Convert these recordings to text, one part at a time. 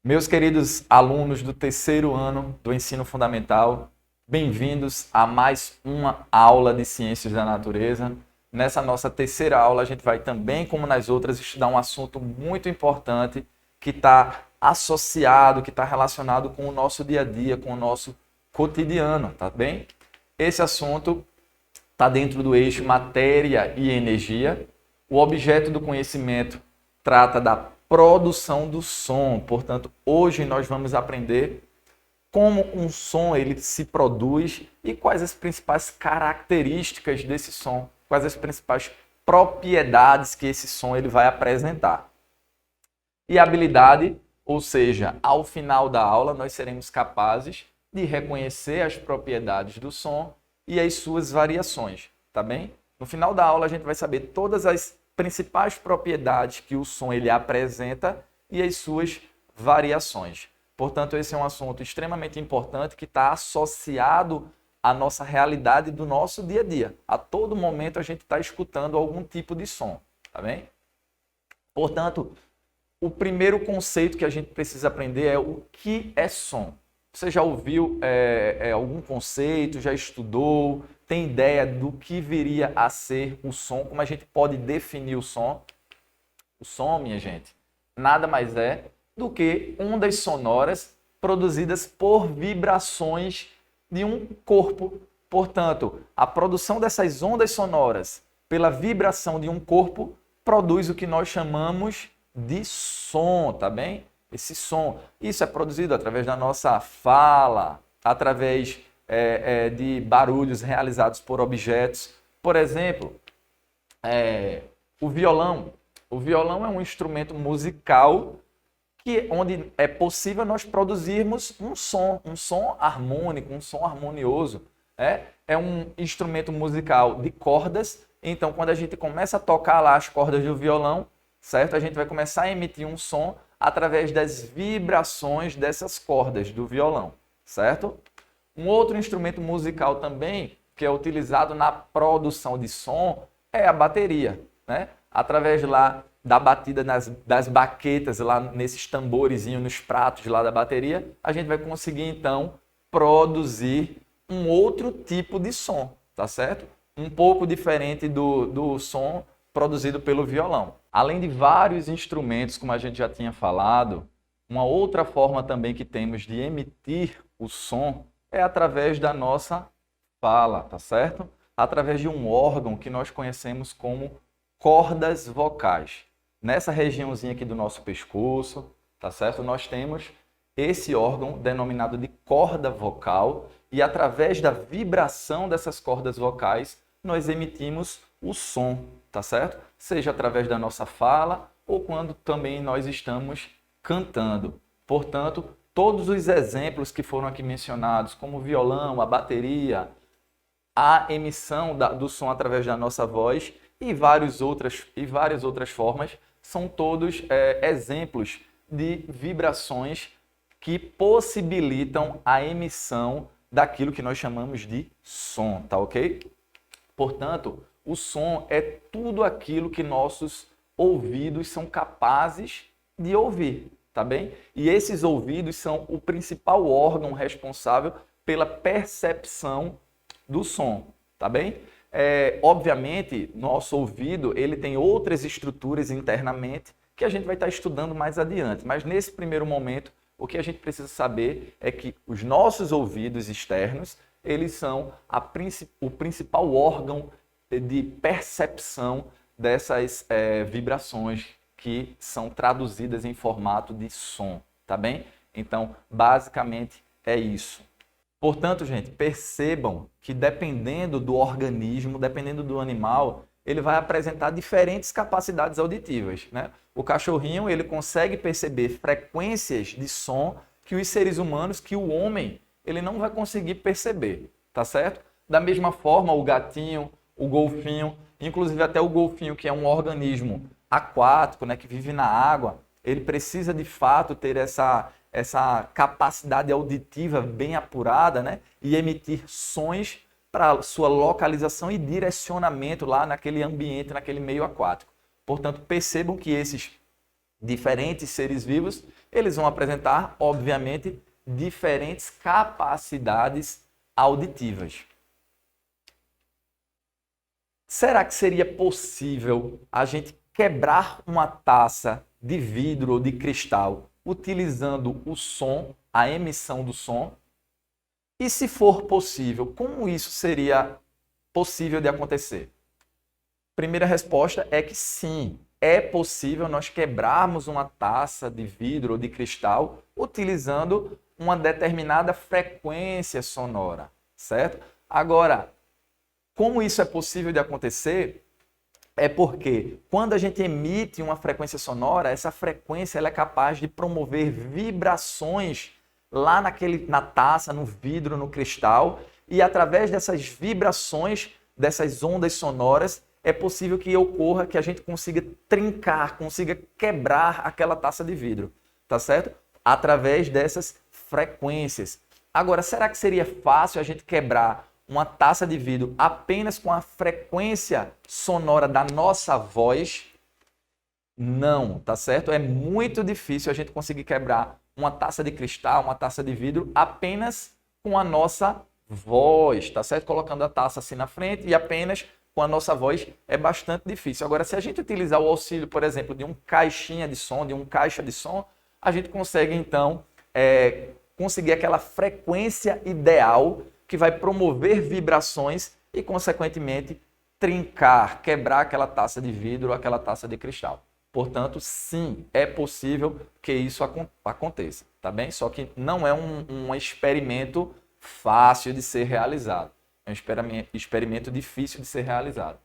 Meus queridos alunos do terceiro ano do ensino fundamental, bem-vindos a mais uma aula de Ciências da Natureza. Nessa nossa terceira aula, a gente vai também, como nas outras, estudar um assunto muito importante que está associado, que está relacionado com o nosso dia a dia, com o nosso cotidiano, tá bem? Esse assunto está dentro do eixo matéria e energia. O objeto do conhecimento trata da produção do som. Portanto, hoje nós vamos aprender como um som ele se produz e quais as principais características desse som, quais as principais propriedades que esse som ele vai apresentar. E habilidade, ou seja, ao final da aula nós seremos capazes de reconhecer as propriedades do som e as suas variações, tá bem? No final da aula a gente vai saber todas as principais propriedades que o som ele apresenta e as suas variações. Portanto, esse é um assunto extremamente importante que está associado à nossa realidade do nosso dia a dia. A todo momento a gente está escutando algum tipo de som, tá bem? Portanto, o primeiro conceito que a gente precisa aprender é o que é som. Você já ouviu algum conceito, já estudou, tem ideia do que viria a ser o som, como a gente pode definir o som? O som, minha gente, nada mais é do que ondas sonoras produzidas por vibrações de um corpo. Portanto, a produção dessas ondas sonoras pela vibração de um corpo produz o que nós chamamos de som, tá bem? Esse som, isso é produzido através da nossa fala, através de barulhos realizados por objetos. Por exemplo, o violão. O violão é um instrumento musical onde é possível nós produzirmos um som harmônico, um som harmonioso. É um instrumento musical de cordas, então quando a gente começa a tocar lá as cordas do violão, certo? A gente vai começar a emitir um som através das vibrações dessas cordas do violão, certo? Um outro instrumento musical também que é utilizado na produção de som é a bateria, né? Através lá da batida das baquetas, lá nesses tamborizinhos, nos pratos lá da bateria, a gente vai conseguir então produzir um outro tipo de som, tá certo? Um pouco diferente do som produzido pelo violão. Além de vários instrumentos, como a gente já tinha falado, uma outra forma também que temos de emitir o som é através da nossa fala, tá certo? Através de um órgão que nós conhecemos como cordas vocais. Nessa regiãozinha aqui do nosso pescoço, tá certo? Nós temos esse órgão denominado de corda vocal e através da vibração dessas cordas vocais nós emitimos o som, tá certo? Seja através da nossa fala ou quando também nós estamos cantando. Portanto, todos os exemplos que foram aqui mencionados, como o violão, a bateria, a emissão do som através da nossa voz e várias outras formas, são todos exemplos de vibrações que possibilitam a emissão daquilo que nós chamamos de som, tá ok? Portanto, o som é tudo aquilo que nossos ouvidos são capazes de ouvir, tá bem? E esses ouvidos são o principal órgão responsável pela percepção do som, tá bem? Obviamente, nosso ouvido ele tem outras estruturas internamente que a gente vai estar estudando mais adiante, mas nesse primeiro momento, o que a gente precisa saber é que os nossos ouvidos externos, eles são o principal órgão de percepção dessas vibrações que são traduzidas em formato de som, tá bem? Então, basicamente é isso. Portanto, gente, percebam que dependendo do organismo, dependendo do animal, ele vai apresentar diferentes capacidades auditivas, né? O cachorrinho, ele consegue perceber frequências de som que os seres humanos, que o homem, ele não vai conseguir perceber, tá certo? Da mesma forma, o gatinho, o golfinho, inclusive até o golfinho, que é um organismo aquático, né, que vive na água, ele precisa de fato ter essa capacidade auditiva bem apurada, né, e emitir sons para sua localização e direcionamento lá naquele ambiente, naquele meio aquático. Portanto, percebam que esses diferentes seres vivos, eles vão apresentar, obviamente, diferentes capacidades auditivas. Será que seria possível a gente quebrar uma taça de vidro ou de cristal utilizando o som, a emissão do som? E se for possível, como isso seria possível de acontecer? Primeira resposta é que sim, é possível nós quebrarmos uma taça de vidro ou de cristal utilizando uma determinada frequência sonora, certo? Agora, como isso é possível de acontecer? É porque quando a gente emite uma frequência sonora, essa frequência ela é capaz de promover vibrações lá na taça, no vidro, no cristal, e através dessas vibrações, dessas ondas sonoras, é possível que ocorra que a gente consiga trincar, consiga quebrar aquela taça de vidro, tá certo? Através dessas frequências. Agora, será que seria fácil a gente quebrar uma taça de vidro apenas com a frequência sonora da nossa voz? Não, tá certo? É muito difícil a gente conseguir quebrar uma taça de cristal, uma taça de vidro apenas com a nossa voz, tá certo? Colocando a taça assim na frente e apenas com a nossa voz é bastante difícil. Agora, se a gente utilizar o auxílio, por exemplo, de um caixinha de som, de um caixa de som, a gente consegue então conseguir aquela frequência ideal que vai promover vibrações e, consequentemente, trincar, quebrar aquela taça de vidro ou aquela taça de cristal. Portanto, sim, é possível que isso aconteça, tá bem? Só que não é um experimento fácil de ser realizado. É um experimento difícil de ser realizado.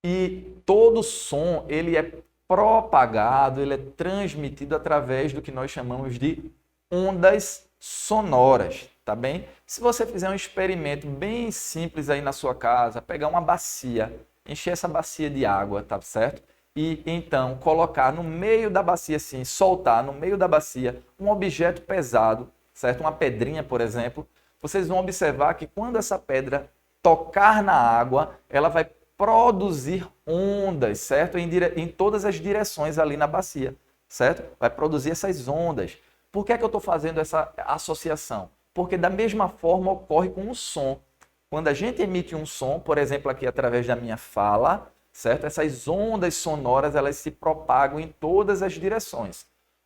E todo som, ele é propagado, ele é transmitido através do que nós chamamos de ondas sonoras, tá bem? Se você fizer um experimento bem simples aí na sua casa, pegar uma bacia, encher essa bacia de água, tá certo? E então colocar no meio da bacia assim, soltar no meio da bacia um objeto pesado, certo? Uma pedrinha, por exemplo, vocês vão observar que quando essa pedra tocar na água, ela vai produzir ondas, certo? Em todas as direções ali na bacia, certo? Vai produzir essas ondas. Por que é que eu estou fazendo essa associação? Porque da mesma forma ocorre com o som. Quando a gente emite um som, por exemplo, aqui através da minha fala, certo? Essas ondas sonoras, elas se propagam em todas as direções.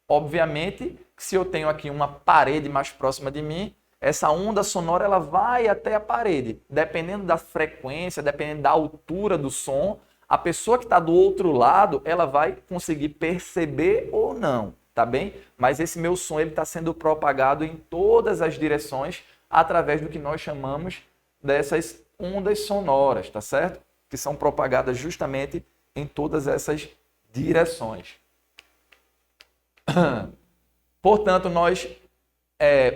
Obviamente, se eu tenho aqui uma parede mais próxima de mim, essa onda sonora ela vai até a parede. Dependendo da frequência, dependendo da altura do som, a pessoa que está do outro lado, ela vai conseguir perceber ou não, tá bem? Mas esse meu som ele está sendo propagado em todas as direções através do que nós chamamos dessas ondas sonoras, tá certo? Que são propagadas justamente em todas essas direções. Portanto,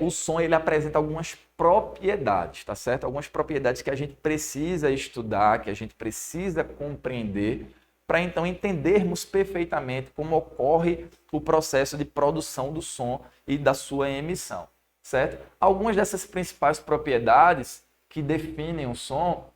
o som ele apresenta algumas propriedades, tá certo? Algumas propriedades que a gente precisa estudar, que a gente precisa compreender, para então entendermos perfeitamente como ocorre o processo de produção do som e da sua emissão, certo? Algumas dessas principais propriedades que definem o som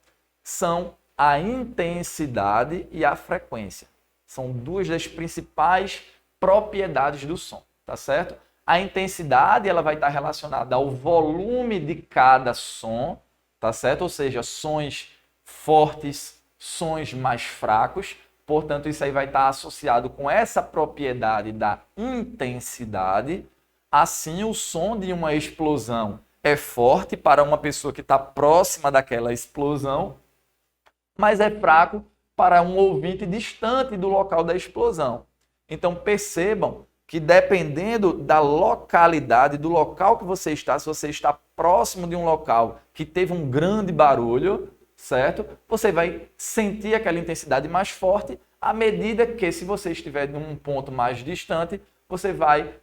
são a intensidade e a frequência. São duas das principais propriedades do som, tá certo? A intensidade ela vai estar relacionada ao volume de cada som, tá certo? Ou seja, sons fortes, sons mais fracos. Portanto, isso aí vai estar associado com essa propriedade da intensidade. Assim, o som de uma explosão é forte para uma pessoa que está próxima daquela explosão, mas é fraco para um ouvinte distante do local da explosão. Então, percebam que dependendo da localidade, do local que você está, se você está próximo de um local que teve um grande barulho, certo? Você vai sentir aquela intensidade mais forte à medida que, se você estiver em um ponto mais distante, você vai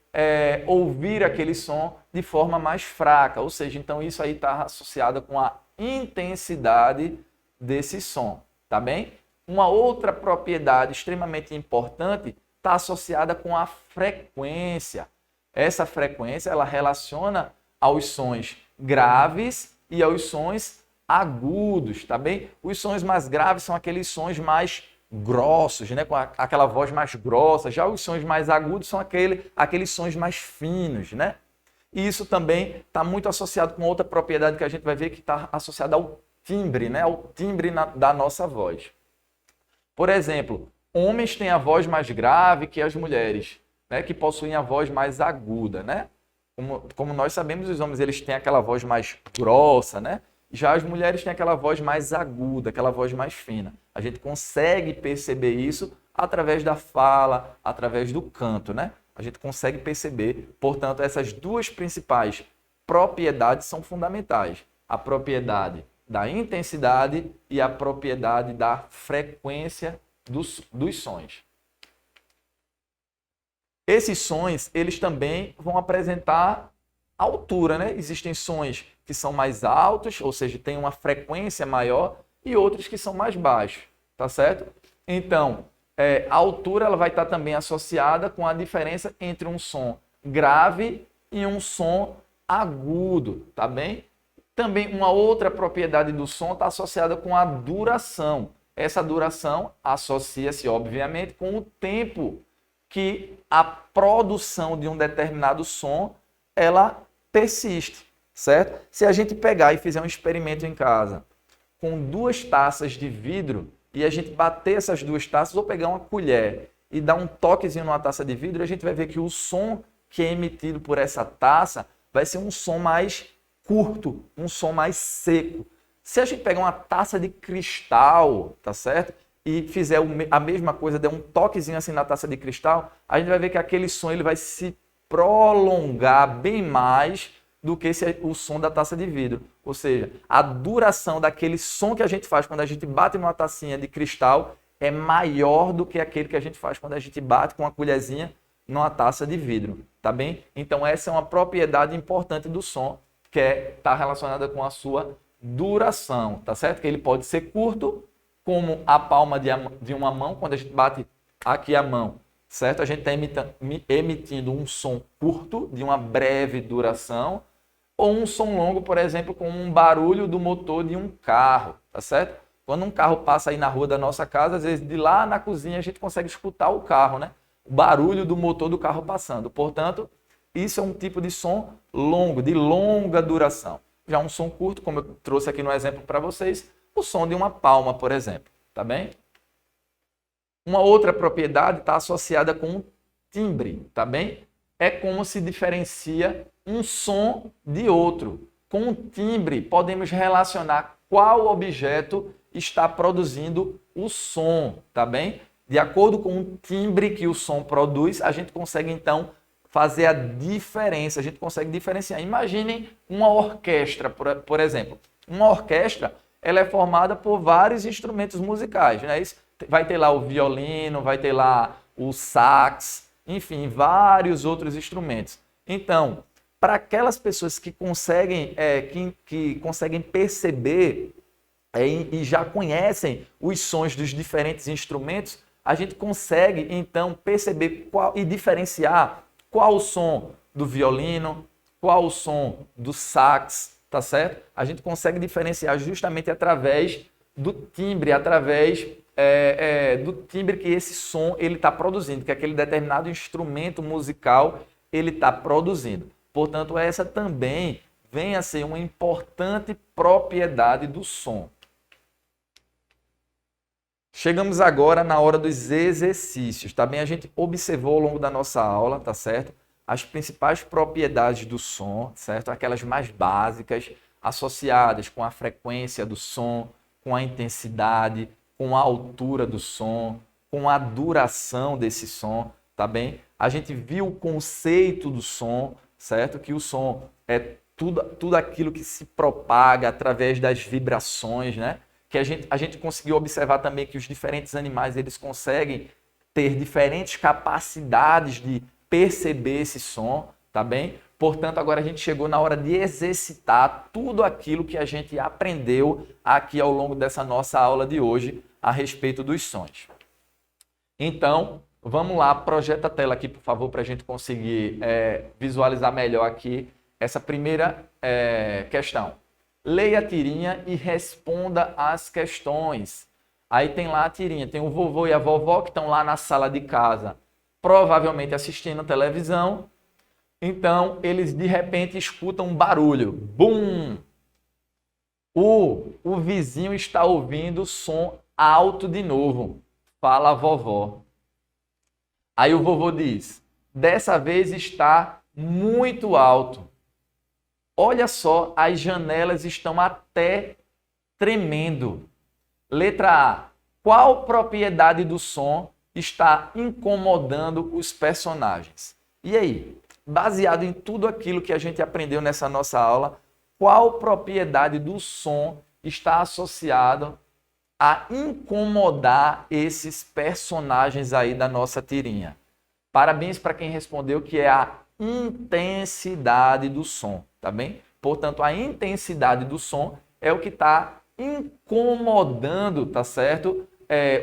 ouvir aquele som de forma mais fraca. Ou seja, então isso aí está associado com a intensidade desse som, tá bem? Uma outra propriedade extremamente importante está associada com a frequência. Essa frequência ela relaciona aos sons graves e aos sons agudos, tá bem? Os sons mais graves são aqueles sons mais grossos, né? Com aquela voz mais grossa. Já os sons mais agudos são aqueles sons mais finos, né? E isso também está muito associado com outra propriedade que a gente vai ver que está associada ao timbre, né? Ao timbre da nossa voz. Por exemplo, homens têm a voz mais grave que as mulheres, né? Que possuem a voz mais aguda, né? Como nós sabemos, os homens eles têm aquela voz mais grossa, né? Já as mulheres têm aquela voz mais aguda, aquela voz mais fina. A gente consegue perceber isso através da fala, através do canto, né? A gente consegue perceber, portanto, essas duas principais propriedades são fundamentais. A propriedade da intensidade e a propriedade da frequência dos sons. Esses sons, eles também vão apresentar altura, né? Existem sons que são mais altos, ou seja, têm uma frequência maior, e outros que são mais baixos, tá certo? Então, a altura ela vai estar também associada com a diferença entre um som grave e um som agudo, tá bem? Também uma outra propriedade do som está associada com a duração. Essa duração associa-se, obviamente, com o tempo que a produção de um determinado som ela persiste, certo? Se a gente pegar e fizer um experimento em casa com 2 taças de vidro e a gente bater essas 2 taças ou pegar uma colher e dar um toquezinho numa taça de vidro, a gente vai ver que o som que é emitido por essa taça vai ser um som mais curto, um som mais seco. Se a gente pegar uma taça de cristal, tá certo? E fizer a mesma coisa, der um toquezinho assim na taça de cristal, a gente vai ver que aquele som ele vai se prolongar bem mais do que o som da taça de vidro. Ou seja, a duração daquele som que a gente faz quando a gente bate numa tacinha de cristal é maior do que aquele que a gente faz quando a gente bate com uma colherzinha numa taça de vidro, tá bem? Então essa é uma propriedade importante do som, que está relacionada com a sua duração, tá certo? Que ele pode ser curto, como a palma de uma mão, quando a gente bate aqui a mão, certo? A gente está emitindo um som curto, de uma breve duração, ou um som longo, por exemplo, com um barulho do motor de um carro, tá certo? Quando um carro passa aí na rua da nossa casa, às vezes de lá na cozinha a gente consegue escutar o carro, né? O barulho do motor do carro passando. Portanto, isso é um tipo de som longo, de longa duração. Já um som curto, como eu trouxe aqui no exemplo para vocês, o som de uma palma, por exemplo, tá bem? Uma outra propriedade está associada com o timbre, tá bem? É como se diferencia um som de outro. Com o timbre, podemos relacionar qual objeto está produzindo o som, tá bem? De acordo com o timbre que o som produz, a gente consegue, então, fazer a diferença, a gente consegue diferenciar. Imaginem uma orquestra, por exemplo. Uma orquestra, ela é formada por vários instrumentos musicais, né? Vai ter lá o violino, vai ter lá o sax, enfim, vários outros instrumentos. Então, para aquelas pessoas que conseguem, que conseguem perceber e já conhecem os sons dos diferentes instrumentos, a gente consegue, então, perceber e diferenciar qual o som do violino, qual o som do sax, tá certo? A gente consegue diferenciar justamente através do timbre, através do timbre que esse som ele está produzindo, que aquele determinado instrumento musical ele está produzindo. Portanto, essa também vem a ser uma importante propriedade do som. Chegamos agora na hora dos exercícios, tá bem? A gente observou ao longo da nossa aula, tá certo? As principais propriedades do som, certo? Aquelas mais básicas, associadas com a frequência do som, com a intensidade, com a altura do som, com a duração desse som, tá bem? A gente viu o conceito do som, certo? Que o som é tudo aquilo que se propaga através das vibrações, né? Que a gente conseguiu observar também que os diferentes animais eles conseguem ter diferentes capacidades de perceber esse som, tá bem? Portanto, agora a gente chegou na hora de exercitar tudo aquilo que a gente aprendeu aqui ao longo dessa nossa aula de hoje a respeito dos sons. Então, vamos lá, projeta a tela aqui, por favor, para a gente conseguir visualizar melhor aqui essa primeira questão. Leia a tirinha e responda as questões. Aí tem lá a tirinha, tem o vovô e a vovó que estão lá na sala de casa, provavelmente assistindo televisão. Então, eles de repente escutam um barulho. Bum! O vizinho está ouvindo som alto de novo. Fala a vovó. Aí o vovô diz, dessa vez está muito alto. Olha só, as janelas estão até tremendo. Letra A. Qual propriedade do som está incomodando os personagens? E aí, baseado em tudo aquilo que a gente aprendeu nessa nossa aula, qual propriedade do som está associado a incomodar esses personagens aí da nossa tirinha? Parabéns para quem respondeu, que é a intensidade do som, tá bem? Portanto, a intensidade do som é o que está incomodando, tá certo?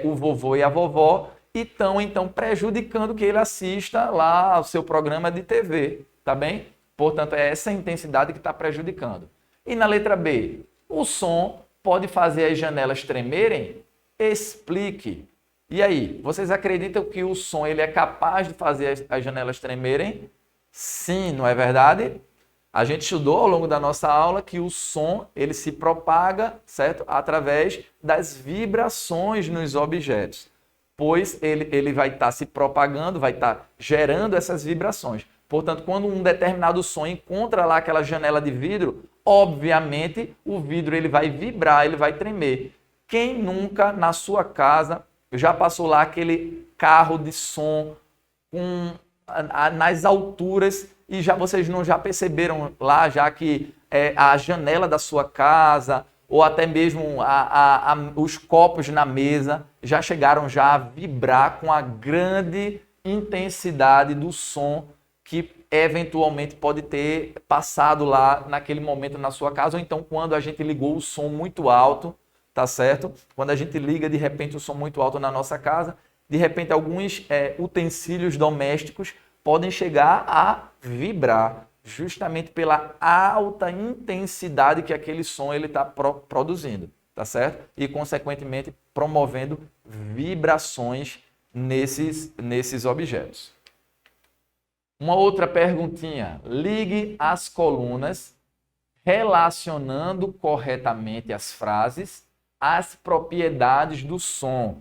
O vovô e a vovó, e estão então prejudicando que ele assista lá ao seu programa de TV, tá bem? Portanto, é essa intensidade que está prejudicando. E na letra B, o som pode fazer as janelas tremerem? Explique. E aí, vocês acreditam que o som ele é capaz de fazer as janelas tremerem? Sim, não é verdade? A gente estudou ao longo da nossa aula que o som ele se propaga, certo? Através das vibrações nos objetos, pois ele vai estar se propagando, vai estar gerando essas vibrações. Portanto, quando um determinado som encontra lá aquela janela de vidro, obviamente o vidro ele vai vibrar, ele vai tremer. Quem nunca na sua casa já passou lá aquele carro de som nas alturas e vocês não já perceberam lá já que a janela da sua casa ou até mesmo os copos na mesa já chegaram já a vibrar com a grande intensidade do som que eventualmente pode ter passado lá naquele momento na sua casa, ou então quando a gente ligou o som muito alto, tá certo? Quando a gente liga de repente o som muito alto na nossa casa, de repente alguns utensílios domésticos podem chegar a vibrar, justamente pela alta intensidade que aquele som ele está produzindo, tá certo? E consequentemente promovendo vibrações nesses objetos. Uma outra perguntinha. Ligue as colunas relacionando corretamente as frases às propriedades do som.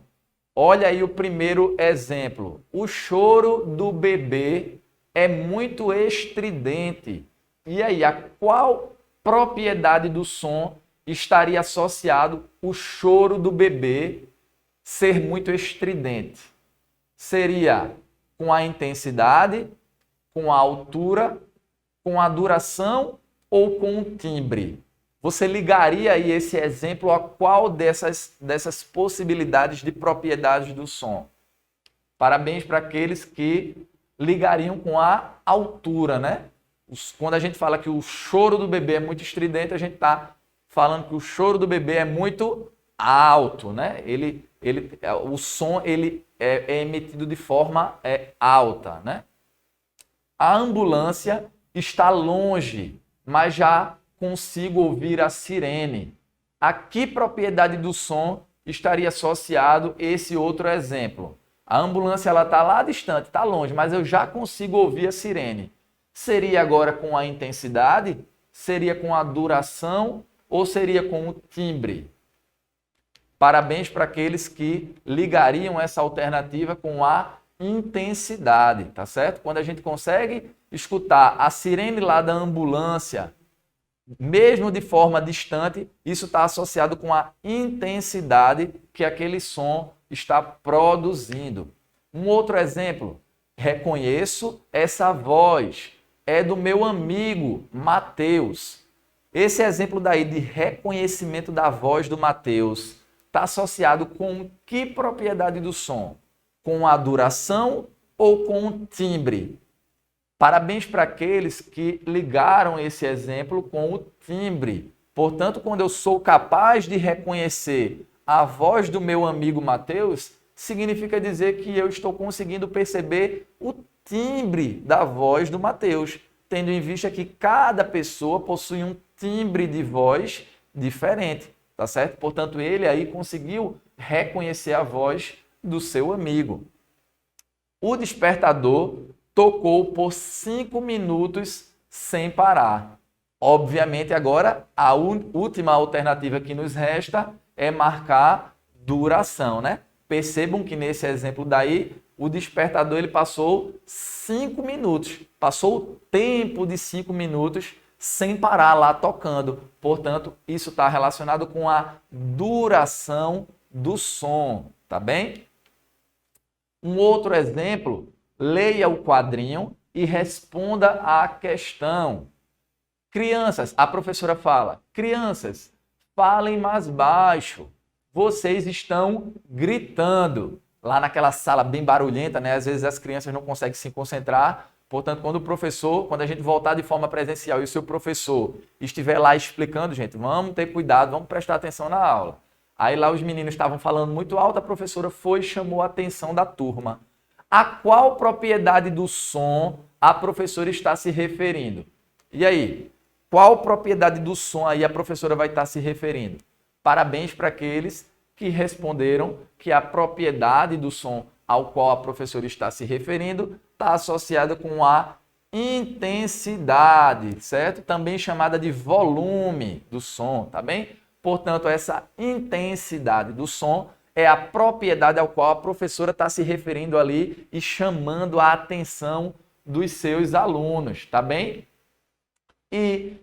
Olha aí o primeiro exemplo. O choro do bebê é muito estridente. E aí, a qual propriedade do som estaria associado o choro do bebê ser muito estridente? Seria com a intensidade, com a altura, com a duração ou com o timbre? Você ligaria aí esse exemplo a qual dessas possibilidades de propriedades do som? Parabéns para aqueles que ligariam com a altura, né? Quando a gente fala que o choro do bebê é muito estridente, a gente está falando que o choro do bebê é muito alto, né? O som ele é emitido de forma alta, né? A ambulância está longe, mas já consigo ouvir a sirene. A que propriedade do som estaria associado esse outro exemplo? A ambulância está lá distante, está longe, mas eu já consigo ouvir a sirene. Seria agora com a intensidade? Seria com a duração? Ou seria com o timbre? Parabéns para aqueles que ligariam essa alternativa com a intensidade, tá certo? Quando a gente consegue escutar a sirene lá da ambulância, mesmo de forma distante, isso está associado com a intensidade que aquele som está produzindo. Um outro exemplo, reconheço essa voz, é do meu amigo Mateus. Esse exemplo daí de reconhecimento da voz do Mateus está associado com que propriedade do som? Com a duração ou com o timbre? Parabéns para aqueles que ligaram esse exemplo com o timbre. Portanto, quando eu sou capaz de reconhecer a voz do meu amigo Mateus, significa dizer que eu estou conseguindo perceber o timbre da voz do Mateus, tendo em vista que cada pessoa possui um timbre de voz diferente. tá certo? Portanto, ele aí conseguiu reconhecer a voz do seu amigo. O despertador tocou por 5 minutos sem parar. Obviamente, agora, a última alternativa que nos resta é marcar duração, né? Percebam que nesse exemplo daí, o despertador ele passou 5 minutos. Passou o tempo de 5 minutos sem parar lá tocando. Portanto, isso está relacionado com a duração do som, tá bem? Um outro exemplo, leia o quadrinho e responda à questão. Crianças, a professora fala, crianças, falem mais baixo. Vocês estão gritando. Lá naquela sala bem barulhenta, né? Às vezes as crianças não conseguem se concentrar. Portanto, quando a gente voltar de forma presencial e o seu professor estiver lá explicando, gente, vamos ter cuidado, vamos prestar atenção na aula. Aí lá os meninos estavam falando muito alto, a professora foi e chamou a atenção da turma. A qual propriedade do som a professora está se referindo? E aí, qual propriedade do som aí a professora vai estar se referindo? Parabéns para aqueles que responderam que a propriedade do som ao qual a professora está se referindo está associada com a intensidade, certo? Também chamada de volume do som, tá bem? Portanto, essa intensidade do som é a propriedade ao qual a professora está se referindo ali e chamando a atenção dos seus alunos, tá bem? E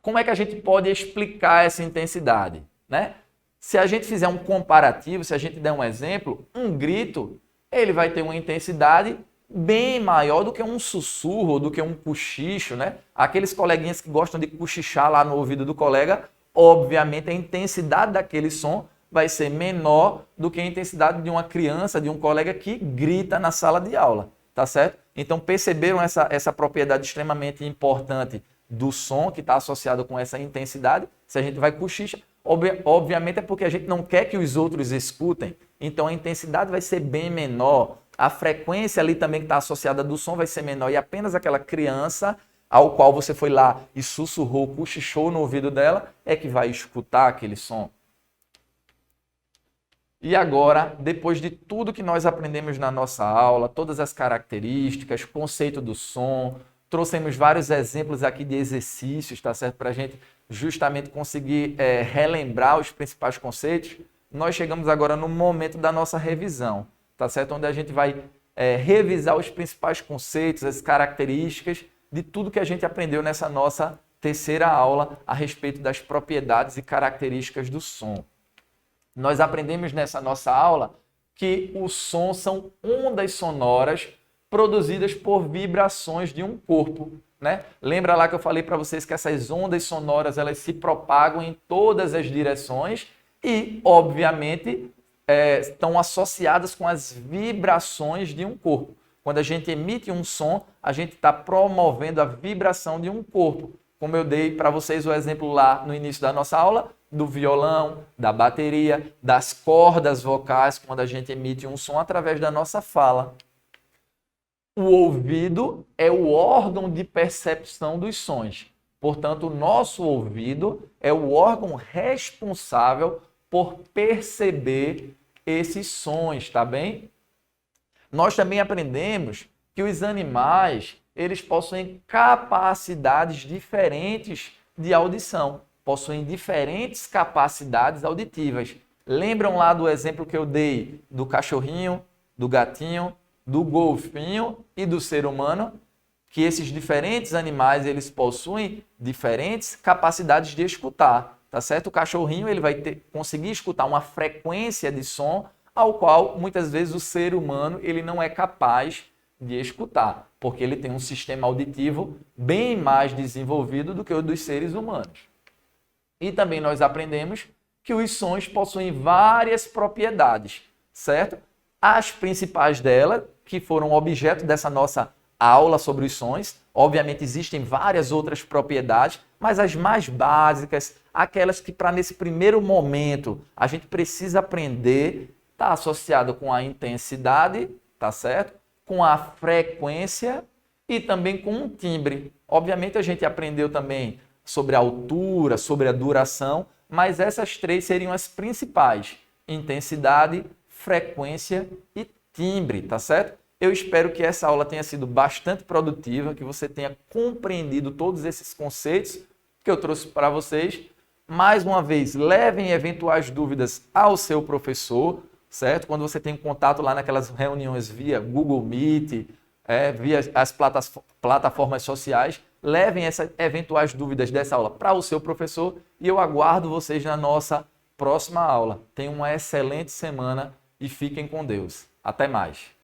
como é que a gente pode explicar essa intensidade, né? Se a gente fizer um comparativo, se a gente der um exemplo, um grito, ele vai ter uma intensidade bem maior do que um sussurro, do que um cochicho, né? Aqueles coleguinhas que gostam de cochichar lá no ouvido do colega, obviamente a intensidade daquele som vai ser menor do que a intensidade de uma criança, de um colega que grita na sala de aula, tá certo? Então perceberam essa propriedade extremamente importante do som que está associado com essa intensidade? Se a gente vai cochichar, obviamente é porque a gente não quer que os outros escutem, então a intensidade vai ser bem menor, a frequência ali também que está associada do som vai ser menor e apenas aquela criança ao qual você foi lá e sussurrou, cochichou no ouvido dela, é que vai escutar aquele som. E agora, depois de tudo que nós aprendemos na nossa aula, todas as características, conceito do som, trouxemos vários exemplos aqui de exercícios, tá certo? Para a gente justamente conseguir relembrar os principais conceitos, nós chegamos agora no momento da nossa revisão, tá certo? Onde a gente vai revisar os principais conceitos, as características de tudo que a gente aprendeu nessa nossa terceira aula a respeito das propriedades e características do som. Nós aprendemos nessa nossa aula que o som são ondas sonoras produzidas por vibrações de um corpo, né? Lembra lá que eu falei para vocês que essas ondas sonoras elas se propagam em todas as direções e, obviamente, estão associadas com as vibrações de um corpo. Quando a gente emite um som, a gente está promovendo a vibração de um corpo. Como eu dei para vocês o exemplo lá no início da nossa aula, do violão, da bateria, das cordas vocais, quando a gente emite um som através da nossa fala. O ouvido é o órgão de percepção dos sons. Portanto, o nosso ouvido é o órgão responsável por perceber esses sons, tá bem? Nós também aprendemos que os animais, eles possuem capacidades diferentes de audição, possuem diferentes capacidades auditivas. Lembram lá do exemplo que eu dei do cachorrinho, do gatinho, do golfinho e do ser humano, que esses diferentes animais eles possuem diferentes capacidades de escutar, tá certo? O cachorrinho ele vai conseguir escutar uma frequência de som ao qual muitas vezes o ser humano ele não é capaz de escutar, porque ele tem um sistema auditivo bem mais desenvolvido do que o dos seres humanos. E também nós aprendemos que os sons possuem várias propriedades, certo? As principais delas, que foram objeto dessa nossa aula sobre os sons, obviamente existem várias outras propriedades, mas as mais básicas, aquelas que para nesse primeiro momento a gente precisa aprender, está associado com a intensidade, tá certo? Com a frequência e também com o timbre. Obviamente a gente aprendeu também sobre a altura, sobre a duração, mas essas três seriam as principais: intensidade, frequência e timbre, tá certo? Eu espero que essa aula tenha sido bastante produtiva, que você tenha compreendido todos esses conceitos que eu trouxe para vocês. Mais uma vez, levem eventuais dúvidas ao seu professor, certo? Quando você tem contato lá naquelas reuniões via Google Meet, via as plataformas sociais, levem essas eventuais dúvidas dessa aula para o seu professor e eu aguardo vocês na nossa próxima aula. Tenham uma excelente semana e fiquem com Deus. Até mais.